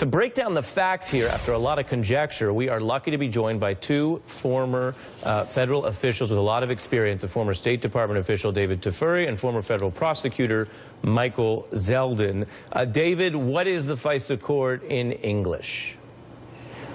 To break down the facts here, after a lot of conjecture, we are lucky to be joined by two former federal officials with a lot of experience, a former State Department official, David Tafuri, and former federal prosecutor, Michael Zeldin. David, what is the FISA court in English?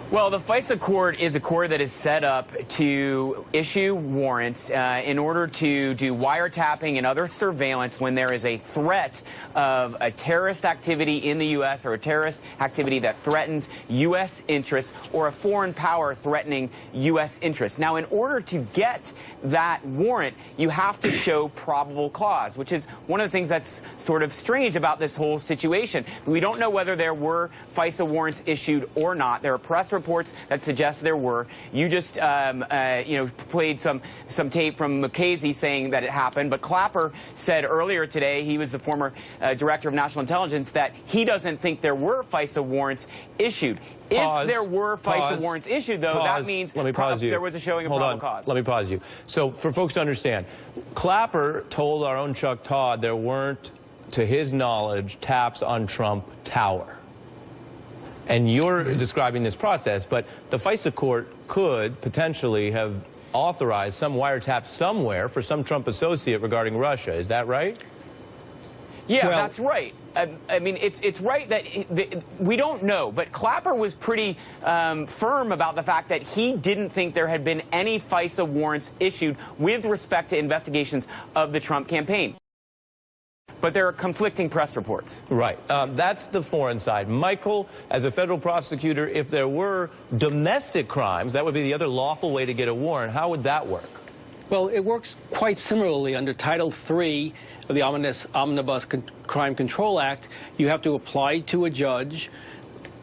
Well, the FISA court is a court that is set up to issue warrants in order to do wiretapping and other surveillance when there is a threat of a terrorist activity in the U.S. or a terrorist activity that threatens U.S. interests or a foreign power threatening U.S. interests. Now, in order to get that warrant, you have to show probable cause, which is one of the things that's sort of strange about this whole situation. We don't know whether there were FISA warrants issued or not. There are press reports that suggest there were. You just, played some tape from McCasey saying that it happened. But Clapper said earlier today, he was the former director of national intelligence, that he doesn't think there were FISA warrants issued. If there were FISA warrants issued, though, that means there was a showing of probable cause. Let me pause you. So for folks to understand, Clapper told our own Chuck Todd there weren't, to his knowledge, taps on Trump Tower. And you're describing this process, but the FISA court could potentially have authorized some wiretap somewhere for some Trump associate regarding Russia. Is that right? Yeah, well, that's right. I mean, it's right that we don't know, but Clapper was pretty firm about the fact that he didn't think there had been any FISA warrants issued with respect to investigations of the Trump campaign. But there are conflicting press reports. Right. That's the foreign side. Michael, as a federal prosecutor, if there were domestic crimes, that would be the other lawful way to get a warrant. How would that work? Well, it works quite similarly under Title III of the Omnibus Crime Control Act. You have to apply to a judge,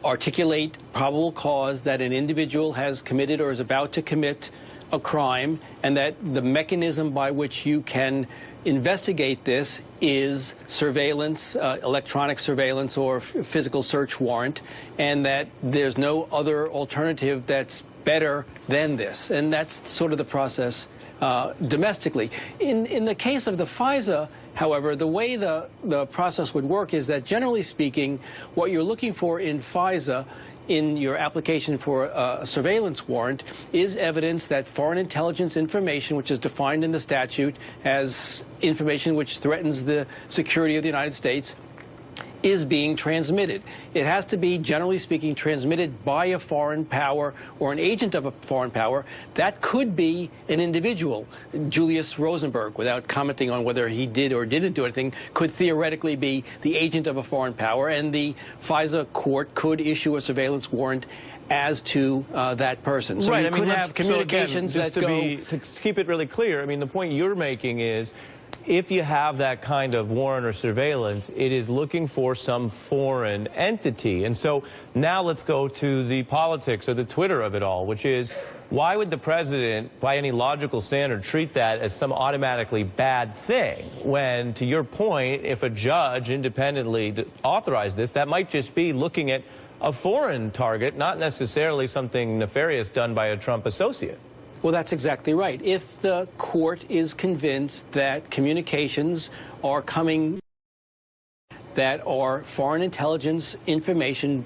articulate probable cause that an individual has committed or is about to commit a crime, and that the mechanism by which you can investigate this is surveillance, electronic surveillance or physical search warrant, and that there's no other alternative that's better than this. And that's sort of the process domestically. In the case of the FISA, however, the way the process would work is that, generally speaking, what you're looking for in FISA in your application for a surveillance warrant is evidence that foreign intelligence information, which is defined in the statute as information which threatens the security of the United States, is being transmitted. It has to be, generally speaking, transmitted by a foreign power or an agent of a foreign power. That could be an individual. Julius Rosenberg, without commenting on whether he did or didn't do anything, could theoretically be the agent of a foreign power, and the FISA court could issue a surveillance warrant as to that person. So you could have communications that go... To keep it really clear, I mean, the point you're making is, if you have that kind of warrant or surveillance, it is looking for some foreign entity. And so now let's go to the politics or the Twitter of it all, which is, why would the president, by any logical standard, treat that as some automatically bad thing when, to your point, if a judge independently authorized this, that might just be looking at a foreign target, not necessarily something nefarious done by a Trump associate? Well, that's exactly right. If the court is convinced that communications are coming that are foreign intelligence information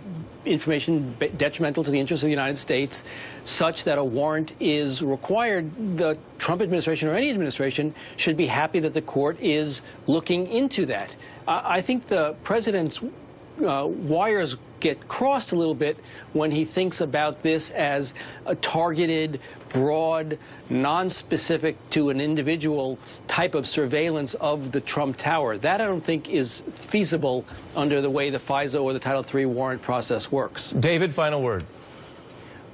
detrimental to the interests of the United States, such that a warrant is required, the Trump administration or any administration should be happy that the court is looking into that. I think the president's wires get crossed a little bit when he thinks about this as a targeted, broad, non-specific to an individual type of surveillance of the Trump Tower. That, I don't think, is feasible under the way the FISA or the Title III warrant process works. David, final word.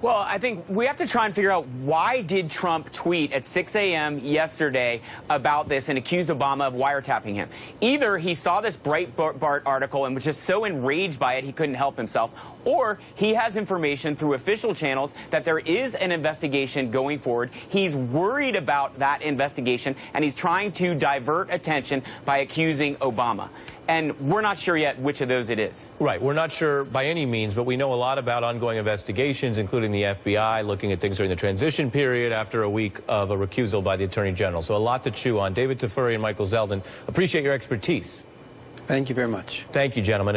Well, I think we have to try and figure out, why did Trump tweet at 6 a.m. yesterday about this and accuse Obama of wiretapping him? Either he saw this Breitbart article and was just so enraged by it he couldn't help himself, or he has information through official channels that there is an investigation going forward. He's worried about that investigation, and he's trying to divert attention by accusing Obama. And we're not sure yet which of those it is. Right. We're not sure by any means, but we know a lot about ongoing investigations, including the FBI looking at things during the transition period after a week of a recusal by the Attorney General. So a lot to chew on. David Tafuri and Michael Zeldin, appreciate your expertise. Thank you very much. Thank you, gentlemen.